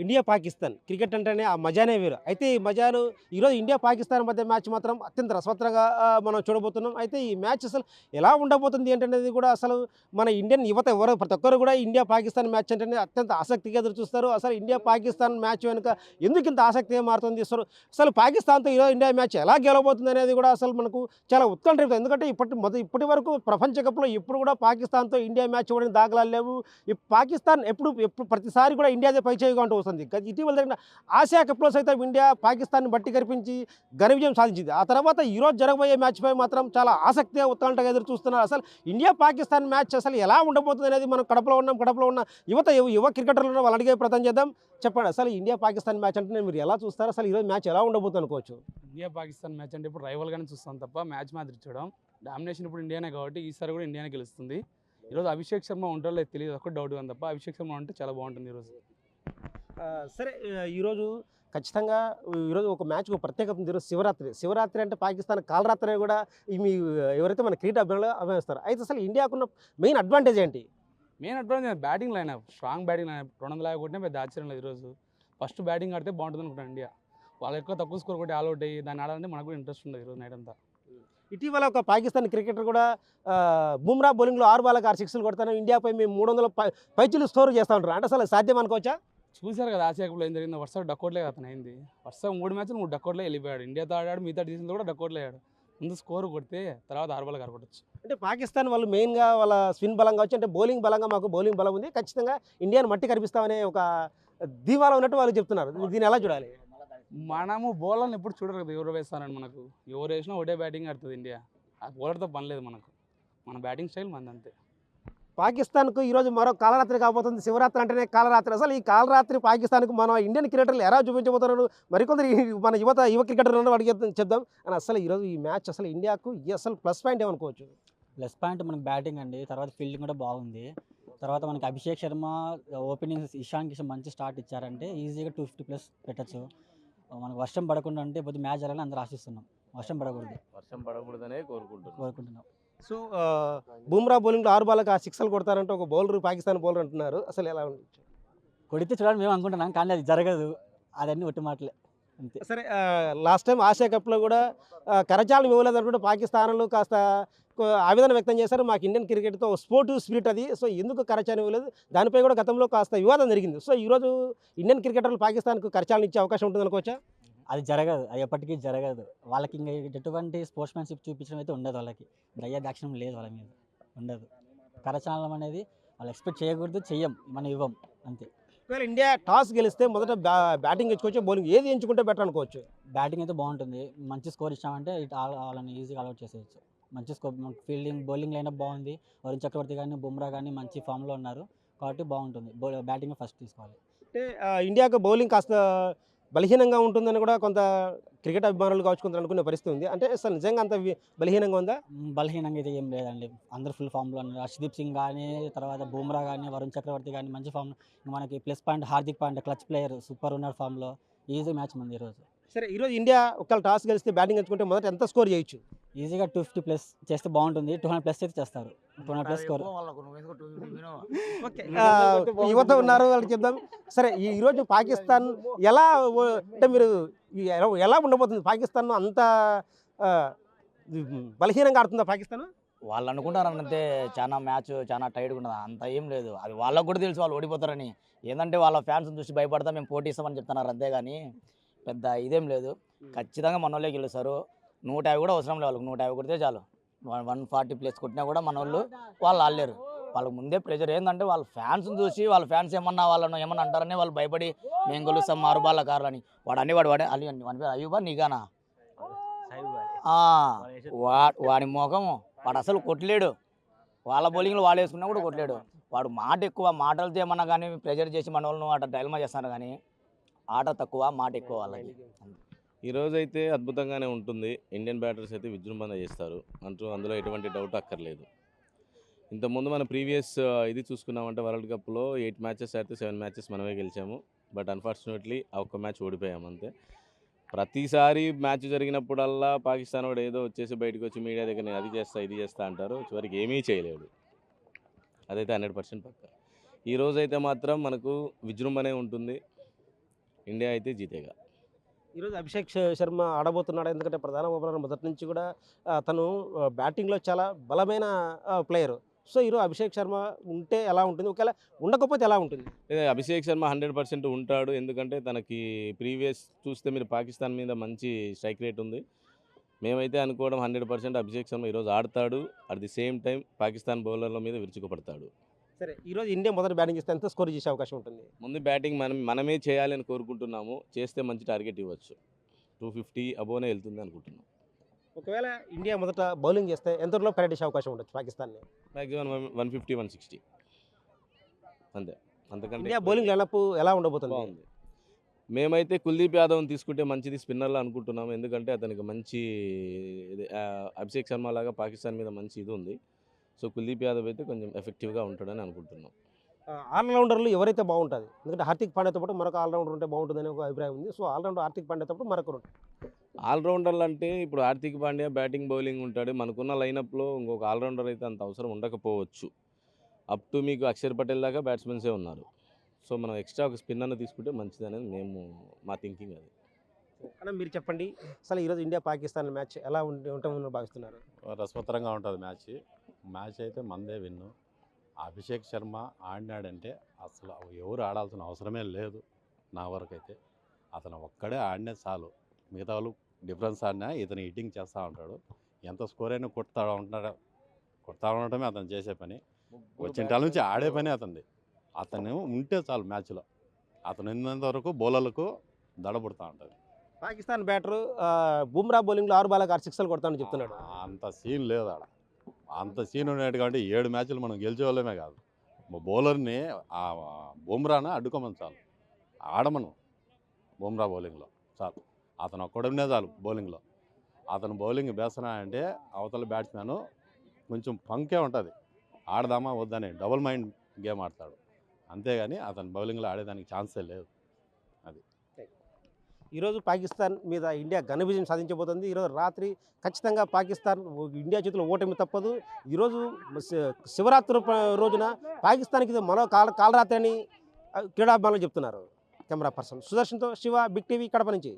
India Pakistan cricket అంటేనే ఆ మజానే వేరు. అయితే ఈ మజాను ఈరోజు ఇండియా పాకిస్తాన్ మధ్య మ్యాచ్ మాత్రం అత్యంత రసవత్తరంగా మనం చూడబోతున్నాం. అయితే ఈ మ్యాచ్ అసలు ఎలా ఉండబోతుంది ఏంటనేది కూడా అసలు మన ఇండియన్ యువత ఎవరు ప్రతి ఒక్కరు కూడా ఇండియా పాకిస్తాన్ మ్యాచ్ అంటేనే అత్యంత ఆసక్తిగా ఎదురు చూస్తారు. అసలు ఇండియా పాకిస్తాన్ మ్యాచ్ వెనుక ఎందుకు ఇంత ఆసక్తిగా మారుతుంది అసలు పాకిస్తాన్తో ఈరోజు ఇండియా మ్యాచ్ ఎలా గెలవబోతుంది అనేది కూడా అసలు మనకు చాలా ఉత్కంఠ రేపుతుంది. ఎందుకంటే ఇప్పటి వరకు ప్రపంచ కప్లో ఎప్పుడు కూడా పాకిస్తాన్తో ఇండియా మ్యాచ్ ఇవ్వడానికి దాఖలాలు లేవు. ఈ పాకిస్తాన్ ఎప్పుడు ప్రతిసారి కూడా ఇండియాదే పైచేయిగా అంటూ వస్తుంది. ఇటీవల జరిగిన ఆసియా కప్లో సైతం ఇండియా పాకిస్తాన్ బట్టి కనిపించి ఘన విజయం సాధించింది. ఆ తర్వాత ఈరోజు జరగబోయే మ్యాచ్పై మాత్రం చాలా ఆసక్తిగా ఉత్కంఠగా ఎదురు చూస్తున్నారు. అసలు ఇండియా పాకిస్తాన్ మ్యాచ్ అసలు ఎలా ఉండబోతుంది అనేది మనం కడపలో ఉన్న యువ క్రికెటర్లను వాళ్ళు అడిగే ప్రయత్నం చేద్దాం. చెప్పండి, అసలు ఇండియా పాకిస్తాన్ మ్యాచ్ అంటే మీరు ఎలా చూస్తారు? అసలు ఈరోజు మ్యాచ్ ఎలా ఉండబోతుంది అనుకోవచ్చు? ఇండియా పాకిస్తాన్ మ్యాచ్ అంటే ఇప్పుడు రైవల్గానే చూస్తాం తప్ప మ్యాచ్ మాదిరి చూడడం. డామినేషన్ ఇప్పుడు ఇండియానే కాబట్టి ఈసారి కూడా ఇండియానే గెలుస్తుంది. ఈరోజు అభిషేక్ శర్మ ఉంటారో లేదు తెలియదు, ఒక్క డౌట్ కానీ తప్ప అభిషేక్ శర్మ ఉంటే చాలా బాగుంటుంది ఈరోజు. సరే, ఈరోజు ఖచ్చితంగా ఈరోజు ఒక మ్యాచ్కి ఒక ప్రత్యేకత ఉంది. ఈరోజు శివరాత్రి అంటే పాకిస్తాన్ కాలరాత్రి కూడా మీ ఎవరైతే మన క్రీడా అభిమానులు అభిమానిస్తారు. అయితే అసలు ఇండియాకున్న మెయిన్ అడ్వాంటేజ్ ఏంటి? Main advantage batting line, strong batting line. 200 కొట్టినా పెద్ద ఆశ్చర్యం లేదు. ఈరోజు ఫస్ట్ బ్యాటింగ్ ఆడితే బాగుంటుంది అనుకుంటాను ఇండియా. వాళ్ళు ఎక్కువ తక్కువ స్కోర్ కొట్టి ఆల్అౌట్ అయ్యి దాన్ని ఆడాలంటే మనకు కూడా ఇంట్రెస్ట్ ఉండదు ఈరోజు నైట్ అంతా. ఇటీవల ఒక పాకిస్తాన్ క్రికెటర్ కూడా బుమ్రా బౌలింగ్లో 6 బాల్కి 6 సిక్స్లు కొడతాను, ఇండియాపై మేము 300 పైచిలు స్కోర్ చేస్తూ ఉంటారు. అంటే అసలు సాధ్యం అనుకోవచ్చా? చూశారు కదా ఆసియా కప్లో ఏం జరిగిందో. వరుసగా డక్కోట్లే అతను అయింది. వరుసగా 3 మ్యాచ్లు 3 డక్కోట్లే వెళ్ళిపోయాడు. ఇండియాతో ఆడాడు, మిగతా టీమ్స్లో కూడా డక్కోట్లే ఆడాడు. ముందు స్కోర్ కొడితే తర్వాత 6 బాల్కి కొట్టచ్చు. అంటే పాకిస్తాన్ వాళ్ళు మెయిన్గా వాళ్ళ స్పిన్ బలం కావచ్చు, అంటే బౌలింగ్ బలంగా మాకు బౌలింగ్ బలం ఉంది, ఖచ్చితంగా ఇండియాని మట్టి కనిపిస్తామనే ఒక ధీమాలో ఉన్నట్టు వాళ్ళు చెప్తున్నారు. దీన్ని ఎలా చూడాలి? మనము బౌలర్ని ఎప్పుడు చూడరు కదా ఎవరు వేస్తారని. మనకు ఎవరు వేసినా ఒకటే బ్యాటింగ్ ఆడుతుంది ఇండియా. ఆ బౌలర్తో పని లేదు మనకు. మన బ్యాటింగ్ స్టైల్ మనది అంతే. పాకిస్తాన్కు ఈరోజు మరో కాలరాత్రి కాబోతుంది. శివరాత్రి అంటేనే కాలరాత్రి. అసలు ఈ కాలరాత్రి పాకిస్తాన్కు మన ఇండియన్ క్రికెటర్లు ఎలా చూపించబోతున్నారు? మరికొందరు మన యువ క్రికెటర్లను అడిగి చెప్దాం. అని అసలు ఈరోజు ఈ మ్యాచ్ అసలు ఇండియాకు అసలు ప్లస్ పాయింట్ ఏమనుకోవచ్చు? ప్లస్ పాయింట్ మనకి బ్యాటింగ్ అండి, తర్వాత ఫీల్డింగ్ కూడా బాగుంది. తర్వాత మనకి అభిషేక్ శర్మ ఓపెనింగ్ ఇషాన్ కిషన్ మంచి స్టార్ట్ ఇచ్చారంటే ఈజీగా 250+ పెట్టచ్చు. మనకు వర్షం పడకుండా అంటే ఇప్పుడు మ్యాచ్ జరగాలని అందరూ ఆశిస్తున్నాం. వర్షం పడకూడదనే కోరుకుంటున్నాం. సో బుమ్రా బౌలింగ్లో 6 బాల్కి 6 సిక్స్లు కొడతారంటే ఒక బౌలర్, పాకిస్తాన్ బౌలర్ అంటున్నారు. అసలు ఎలా ఉంది? కొడితే చూడాలని మేము అనుకుంటున్నాం, కానీ అది జరగదు. అదన్నీ ఒట్టి మాటలే అంతే. సరే, లాస్ట్ టైం ఆసియా కప్లో కూడా కరచాలను ఇవ్వలేదు అనుకుంటే పాకిస్తాన్లు కాస్త ఆవేదన వ్యక్తం చేశారు. మాకు ఇండియన్ క్రికెట్తో స్పోర్టివ్ స్పిరిట్ అది, సో ఎందుకు కరచాలను ఇవ్వలేదు, దానిపై కూడా గతంలో కాస్త వివాదం జరిగింది. సో ఈరోజు ఇండియన్ క్రికెటర్లు పాకిస్తాన్కు కరచాలను ఇచ్చే అవకాశం ఉంటుంది అనుకోవచ్చా? అది జరగదు, అది ఎప్పటికీ జరగదు. వాళ్ళకి ఇంకా ఎటువంటి స్పోర్ట్స్మెన్షిప్ చూపించడం అయితే ఉండదు. వాళ్ళకి దయ్య దాక్షిణం లేదు, వాళ్ళ మీద ఉండదు. కరచాలనం అనేది వాళ్ళు ఎక్స్పెక్ట్ చేయకూడదు, మనం ఇవ్వం అంతే. ఒకవేళ ఇండియా టాస్ గెలిస్తే మొదట బ్యాటింగ్ ఎంచుకోవచ్చు, బౌలింగ్ ఏది ఎంచుకుంటే బెటర్ అనుకోవచ్చు? బ్యాటింగ్ అయితే బాగుంటుంది. మంచి స్కోర్ ఇచ్చామంటే వాళ్ళని ఈజీగా అలౌట్ చేసేయచ్చు. మంచి స్కోర్, ఫీల్డింగ్ బౌలింగ్ లైనప్ బాగుంది. వరుణ్ చక్రవర్తి కానీ బుమ్రా కానీ మంచి ఫామ్లో ఉన్నారు కాబట్టి బాగుంటుంది. బ్యాటింగ్ ఫస్ట్ తీసుకోవాలి. అంటే ఇండియాకు బౌలింగ్ కాస్త బలహీనంగా ఉంటుందని కూడా కొంత క్రికెట్ అభిమానులు కావచ్చు కొంత అనుకునే పరిస్థితి ఉంది. అంటే అసలు నిజంగా అంత బలహీనంగా ఉందా? బలహీనంగా అయితే ఏం లేదండి. అందరూ ఫుల్ ఫామ్లో ఉన్నారు. హర్షదీప్ సింగ్ కానీ, తర్వాత బుమ్రా కానీ, వరుణ్ చక్రవర్తి కానీ మంచి ఫామ్లో. మనకి plus point Hardik Pandya, clutch player, super ఉన్నారు ఫామ్లో. ఈజీ మ్యాచ్ ఉంది ఈరోజు. సరే, ఈరోజు ఇండియా ఒకవేళ టాస్ గెలిస్తే బ్యాటింగ్ ఎంచుకుంటే మొదట ఎంత స్కోర్ చేయొచ్చు? ఈజీగా 250+ చేస్తే బాగుంటుంది. 200+ అయితే చేస్తారు. 200+ స్కోర్. ఓకే, యువత ఉన్నారు వాళ్ళకి చెప్దాం. సరే, ఈరోజు పాకిస్తాన్ ఎలా అంటే మీరు ఎలా ఉండబోతుంది? పాకిస్తాన్ అంత బలహీనంగా ఆడుతుందా పాకిస్తాన్? వాళ్ళు అనుకుంటారు అంతే, చాలా టైట్గా ఉన్నది. అంత ఏం లేదు. అది వాళ్ళకు కూడా తెలుసు వాళ్ళు ఓడిపోతారని. ఏంటంటే వాళ్ళ ఫ్యాన్స్ చూసి భయపడతా మేము పోటీ ఇస్తామని చెప్తున్నారు అంతేగాని పెద్ద ఇదేం లేదు. ఖచ్చితంగా మన వాళ్ళే గెలుస్తారు. 150 కూడా అవసరం లేదు వాళ్ళకి. 150 కొడితే చాలు. 140+ కొట్టినా కూడా మన వాళ్ళు ఆడలేరు. వాళ్ళకి ముందే ప్రెజర్ ఏంటంటే వాళ్ళ ఫ్యాన్స్ని చూసి వాళ్ళ ఫ్యాన్స్ వాళ్ళను ఏమన్నా అంటారని వాళ్ళు భయపడి మేము గెలుస్తాం 6 బాళ్ళ కార్లని. వాడు అలీ వాని పేరు అయ్యూబా నీగానా, వాడి మోఖము వాడు అసలు కొట్టలేడు. వాళ్ళ బౌలింగ్లో వాళ్ళు వేసుకున్నా కూడా కొట్టలేడు. వాడు మాట ఎక్కువ, మాటలతో ఏమన్నా కానీ ప్రెజర్ చేసి మన వాళ్ళను అట్లా డైల్మా చేస్తున్నారు. కానీ ఆట తక్కువ, మాట ఎక్కువ వాళ్ళకి. ఈరోజు అయితే అద్భుతంగానే ఉంటుంది. ఇండియన్ బ్యాటర్స్ అయితే విజృంభణ చేస్తారు అందులో ఎటువంటి డౌట్ అక్కర్లేదు. ఇంతకుముందు మన ప్రీవియస్ ఇది చూసుకున్నామంటే వరల్డ్ కప్లో 8 మ్యాచెస్ ఆడితే 7 మ్యాచెస్ మనమే గెలిచాము. బట్ అన్ఫార్చునేట్లీ ఆ ఒక్క మ్యాచ్ ఓడిపోయాము అంతే. ప్రతిసారి మ్యాచ్ జరిగినప్పుడల్లా పాకిస్తాన్ వాడు ఏదో వచ్చేసి బయటకు వచ్చి మీడియా దగ్గర నేను అది చేస్తా ఇది చేస్తా అంటారు. చివరికి ఏమీ చేయలేడు. అదైతే 100% పక్క. ఈరోజైతే మాత్రం మనకు విజృంభణే ఉంటుంది. ఇండియా అయితే జీతేగా. ఈరోజు అభిషేక్ శర్మ ఆడబోతున్నాడు. ఎందుకంటే ప్రధాన ఓపెనర్ మొదటి నుంచి కూడా తను బ్యాటింగ్లో చాలా బలమైన ప్లేయర్. సో ఈరోజు అభిషేక్ శర్మ ఉంటే ఎలా ఉంటుంది, ఒకవేళ ఉండకపోతే ఎలా ఉంటుంది? అభిషేక్ శర్మ 100% ఉంటాడు. ఎందుకంటే తనకి ప్రీవియస్ చూస్తే మీరు పాకిస్తాన్ మీద మంచి స్ట్రైక్ రేట్ ఉంది. మేమైతే అనుకోవడం 100% అభిషేక్ శర్మ ఈరోజు ఆడతాడు. At the same time Pakistan బౌలర్ల మీద విరుచుకుపడతాడు. సరే, ఈరోజు ఇండియా మొదటి బ్యాటింగ్ చేస్తే ఎంత స్కోర్ చేసే అవకాశం ఉంటుంది? ముందు బ్యాటింగ్ మనమే చేయాలని కోరుకుంటున్నాము. చేస్తే మంచి టార్గెట్ ఇవ్వచ్చు. 250 అబోనే వెళ్తుంది అనుకుంటున్నాం. ఒకవేళ ఇండియా మొదట బౌలింగ్ చేస్తే ఎంతలో పర్యటించే అవకాశం ఉండొచ్చు పాకిస్తాన్ని? మ్యాక్సిమం 150, 160 అంతే. అంతకంటే ఇండియా బౌలింగ్ లైనప్ ఎలా ఉండబోతుంది? బాగుంది. మేమైతే కుల్దీప్ యాదవ్ని తీసుకుంటే మంచిది స్పిన్నర్లో అనుకుంటున్నాము. ఎందుకంటే అతనికి మంచి అభిషేక్ శర్మ లాగా పాకిస్తాన్ మీద మంచి ఇది ఉంది. సో కుల్దీప్ యాదవ్ అయితే కొంచెం ఎఫెక్టివ్గా ఉంటాడని అనుకుంటున్నాం. ఆల్రౌండర్లు ఎవరైతే బాగుంటుంది? ఎందుకంటే హార్దిక్ పాండ్యాతో పాటు మరొక ఆల్రౌండర్ ఉంటే బాగుంటుందని ఒక అభిప్రాయం ఉంది. సో ఆల్రౌండర్ హార్దిక్ పాండ్యాతో పాటు మరొకరు ఉంటారు. ఆల్రౌండర్లు అంటే ఇప్పుడు హార్దిక్ పాండ్యా బ్యాటింగ్ బౌలింగ్ ఉంటాడు. మనకున్న లైనప్లో ఇంకొక ఆల్రౌండర్ అయితే అంత అవసరం ఉండకపోవచ్చు. అప్ టు మీకు అక్షర్ పటేల్ దాకా బ్యాట్స్మెన్సే ఉన్నారు. సో మనం ఎక్స్ట్రా ఒక స్పిన్నర్ని తీసుకుంటే మంచిది అనేది మా థింకింగ్ అది. అలా మీరు చెప్పండి, అసలు ఈరోజు ఇండియా పాకిస్తాన్ మ్యాచ్ ఎలా ఉంటుందని భావిస్తున్నారు? రసవత్తరంగా ఉంటుంది మ్యాచ్ అయితే మందే విన్ను. అభిషేక్ శర్మ ఆడినాడంటే అసలు ఎవరు ఆడాల్సిన అవసరమే లేదు. నా వరకు అయితే అతను ఒక్కడే ఆడినే చాలు. మిగతా వాళ్ళు డిఫరెన్స్ ఆడినా ఇతను హిట్టింగ్ చేస్తూ ఉంటాడు. ఎంత స్కోర్ అయినా కొడతా ఉండటమే అతను చేసే పని. వచ్చిన కాల నుంచి ఆడే పని అతను ఉంటే చాలు మ్యాచ్లో. అతను ఉన్నంత వరకు బౌలర్లకు దడబుడుతూ ఉంటుంది. పాకిస్తాన్ బ్యాటర్ బుమ్రా బౌలింగ్లో 6 బాల్ 6 సిక్స్లు కొడతానని చెప్తున్నాడు. అంత సీన్ లేదు ఆడ. అంత సీన్ ఉండేది కాబట్టి 7 మ్యాచ్లు మనం గెలిచే వాళ్ళమే కాదు. బౌలర్ని బుమ్రాను అడ్డుకోమని చాలు, ఆడమను బుమ్రా బౌలింగ్లో చాలు. అతను ఒక్కడనే చాలు బౌలింగ్లో. అతను బౌలింగ్ వేస్తున్నా అంటే అవతల బ్యాట్స్మెన్ కొంచెం పంకే ఉంటుంది. ఆడదామా వద్దని డబుల్ మైండ్ గేమ్ ఆడతాడు. అంతేగాని అతను బౌలింగ్లో ఆడేదానికి ఛాన్సే లేదు. ఈరోజు పాకిస్తాన్ మీద ఇండియా ఘన విజయం సాధించబోతుంది. ఈరోజు రాత్రి ఖచ్చితంగా పాకిస్తాన్ ఇండియా చేతిలో ఓటమి తప్పదు. ఈరోజు శివరాత్రి రోజున పాకిస్తాన్కి ఇది మరో కాలరాత్రి అని క్రీడాభిమానులు చెప్తున్నారు. కెమెరా పర్సన్ సుదర్శన్తో శివ, బిగ్ టీవీ, కడప నుంచి.